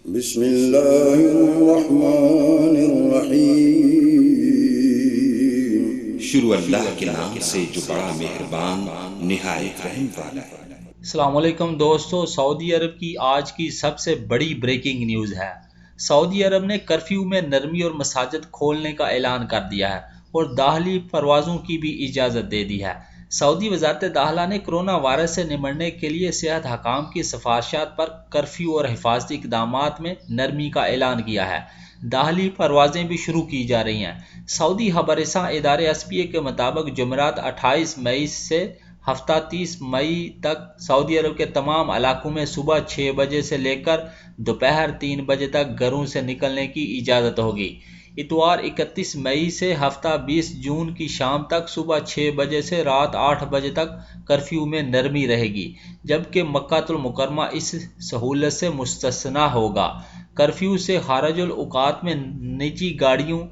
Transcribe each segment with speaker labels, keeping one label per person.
Speaker 1: بسم اللہ الرحمن الرحیم۔
Speaker 2: شروع اللہ کے نام سے جو بڑا مہربان نہایت رحم والا ہے۔
Speaker 3: السلام علیکم دوستو، سعودی عرب کی آج کی سب سے بڑی بریکنگ نیوز ہے۔ سعودی عرب نے کرفیو میں نرمی اور مساجد کھولنے کا اعلان کر دیا ہے اور داخلی پروازوں کی بھی اجازت دے دی ہے۔ سعودی وزارت داخلہ نے کرونا وائرس سے نمٹنے کے لیے صحت حکام کی سفارشات پر کرفیو اور حفاظتی اقدامات میں نرمی کا اعلان کیا ہے۔ داخلی پروازیں بھی شروع کی جا رہی ہیں۔ سعودی خبر رساں ادارے SPA کے مطابق جمعرات 28 مئی سے ہفتہ 30 مئی تک سعودی عرب کے تمام علاقوں میں صبح 6 بجے سے لے کر دوپہر 3 بجے تک گھروں سے نکلنے کی اجازت ہوگی۔ اتوار 31 مئی سے ہفتہ 20 جون کی شام تک صبح 6 بجے سے رات 8 بجے تک کرفیو میں نرمی رہے گی، جبکہ مکہ المکرمہ اس سہولت سے مستثنیٰ ہوگا۔ کرفیو سے خارج الاوقات میں نجی گاڑیوں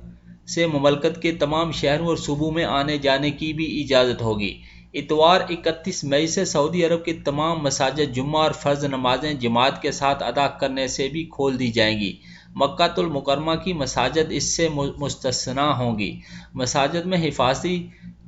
Speaker 3: سے مملکت کے تمام شہروں اور صوبوں میں آنے جانے کی بھی اجازت ہوگی۔ اتوار 31 مئی سے سعودی عرب کی تمام مساجد جمعہ اور فرض نمازیں جماعت کے ساتھ ادا کرنے سے بھی کھول دی جائیں گی۔ مکہ المکرمہ کی مساجد اس سے مستثنیٰ ہوں گی۔ مساجد میں حفاظتی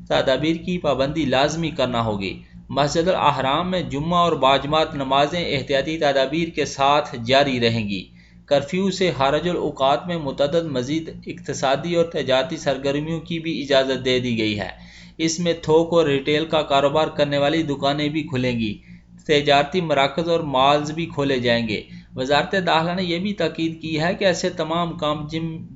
Speaker 3: تدابیر کی پابندی لازمی کرنا ہوگی۔ مسجد الاحرام میں جمعہ اور باجماعت نمازیں احتیاطی تدابیر کے ساتھ جاری رہیں گی۔ کرفیو سے خارج الاوقات میں متعدد مزید اقتصادی اور تجارتی سرگرمیوں کی بھی اجازت دے دی گئی ہے۔ اس میں تھوک اور ریٹیل کا کاروبار کرنے والی دکانیں بھی کھلیں گی۔ تجارتی مراکز اور مالز بھی کھولے جائیں گے۔ وزارت داخلہ نے یہ بھی تاکید کی ہے کہ ایسے تمام کام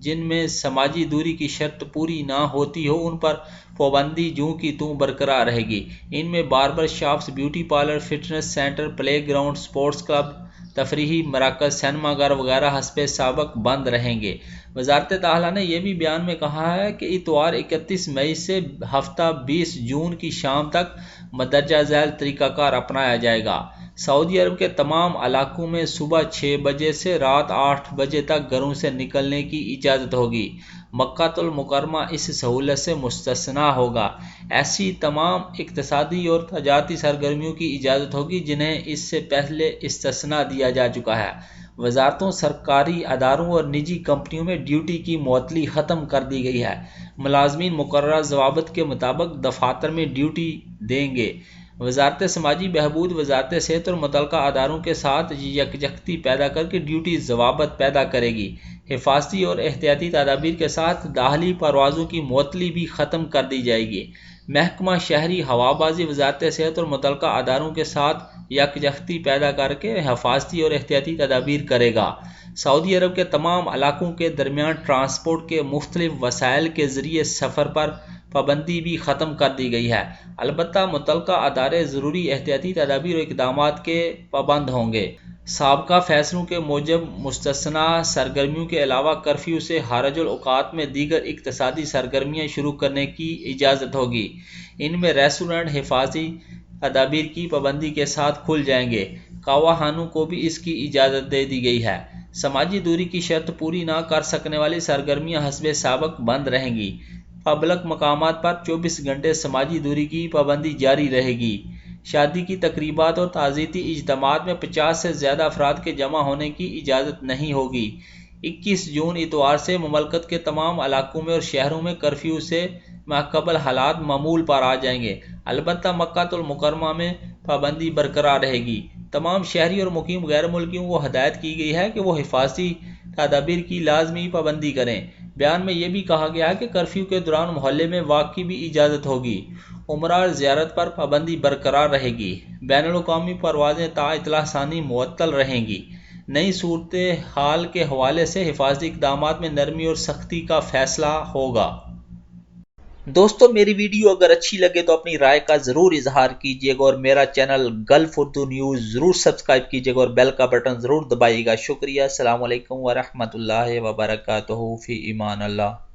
Speaker 3: جن میں سماجی دوری کی شرط پوری نہ ہوتی ہو ان پر پابندی جوں کی توں برقرار رہے گی۔ ان میں barber shops, beauty parlour, fitness centre, play ground, sports club, تفریحی مراکز، سینما گھر وغیرہ حسب سابق بند رہیں گے۔ وزارت داخلہ نے یہ بھی بیان میں کہا ہے کہ اتوار 31 مئی سے ہفتہ 20 جون کی شام تک مندرجہ ذیل طریقہ کار اپنایا جائے گا۔ سعودی عرب کے تمام علاقوں میں صبح 6 بجے سے رات 8 بجے تک گھروں سے نکلنے کی اجازت ہوگی۔ مکہ المکرمہ اس سہولت سے مستثنیٰ ہوگا۔ ایسی تمام اقتصادی اور تجارتی سرگرمیوں کی اجازت ہوگی جنہیں اس سے پہلے استثناء دیا جا چکا ہے۔ وزارتوں، سرکاری اداروں اور نجی کمپنیوں میں ڈیوٹی کی معطلی ختم کر دی گئی ہے۔ ملازمین مقررہ ضوابط کے مطابق دفاتر میں ڈیوٹی دیں گے۔ وزارت سماجی بہبود، وزارت صحت اور متعلقہ اداروں کے ساتھ یکجہتی پیدا کر کے ڈیوٹی ضوابط پیدا کرے گی۔ حفاظتی اور احتیاطی تدابیر کے ساتھ داخلی پروازوں کی معطلی بھی ختم کر دی جائے گی۔ محکمہ شہری ہوابازی وزارت صحت اور متعلقہ اداروں کے ساتھ یکجہتی پیدا کر کے حفاظتی اور احتیاطی تدابیر کرے گا۔ سعودی عرب کے تمام علاقوں کے درمیان ٹرانسپورٹ کے مختلف وسائل کے ذریعے سفر پر پابندی بھی ختم کر دی گئی ہے۔ البتہ متعلقہ ادارے ضروری احتیاطی تدابیر اور اقدامات کے پابند ہوں گے۔ سابقہ فیصلوں کے موجب مستثنیٰ سرگرمیوں کے علاوہ کرفیو سے خارج الاوقات میں دیگر اقتصادی سرگرمیاں شروع کرنے کی اجازت ہوگی۔ ان میں ریسٹورانٹ حفاظتی تدابیر کی پابندی کے ساتھ کھل جائیں گے۔ کاواخانوں کو بھی اس کی اجازت دے دی گئی ہے۔ سماجی دوری کی شرط پوری نہ کر سکنے والی سرگرمیاں حسب سابق بند رہیں گی۔ پبلک مقامات پر 24 گھنٹے سماجی دوری کی پابندی جاری رہے گی۔ شادی کی تقریبات اور تعزیتی اجتماعات میں 50 سے زیادہ افراد کے جمع ہونے کی اجازت نہیں ہوگی۔ 21 جون اتوار سے مملکت کے تمام علاقوں میں اور شہروں میں کرفیو سے ماقبل حالات معمول پر آ جائیں گے۔ البتہ مکہ المکرمہ میں پابندی برقرار رہے گی۔ تمام شہری اور مقیم غیر ملکیوں کو ہدایت کی گئی ہے کہ وہ حفاظتی تدابیر کی لازمی پابندی کریں۔ بیان میں یہ بھی کہا گیا ہے کہ کرفیو کے دوران محلے میں واک کی بھی اجازت ہوگی۔ عمرہ اور زیارت پر پابندی برقرار رہے گی۔ بین الاقوامی پروازیں تا اطلاع ثانی معطل رہیں گی۔ نئی صورتحال کے حوالے سے حفاظتی اقدامات میں نرمی اور سختی کا فیصلہ ہوگا۔ دوستو، میری ویڈیو اگر اچھی لگے تو اپنی رائے کا ضرور اظہار کیجیے گا اور میرا چینل گلف اردو نیوز ضرور سبسکرائب کیجیے گا اور بیل کا بٹن ضرور دبائیے گا۔ شکریہ۔ السلام علیکم ورحمۃ اللہ وبرکاتہ۔ فی امان اللہ۔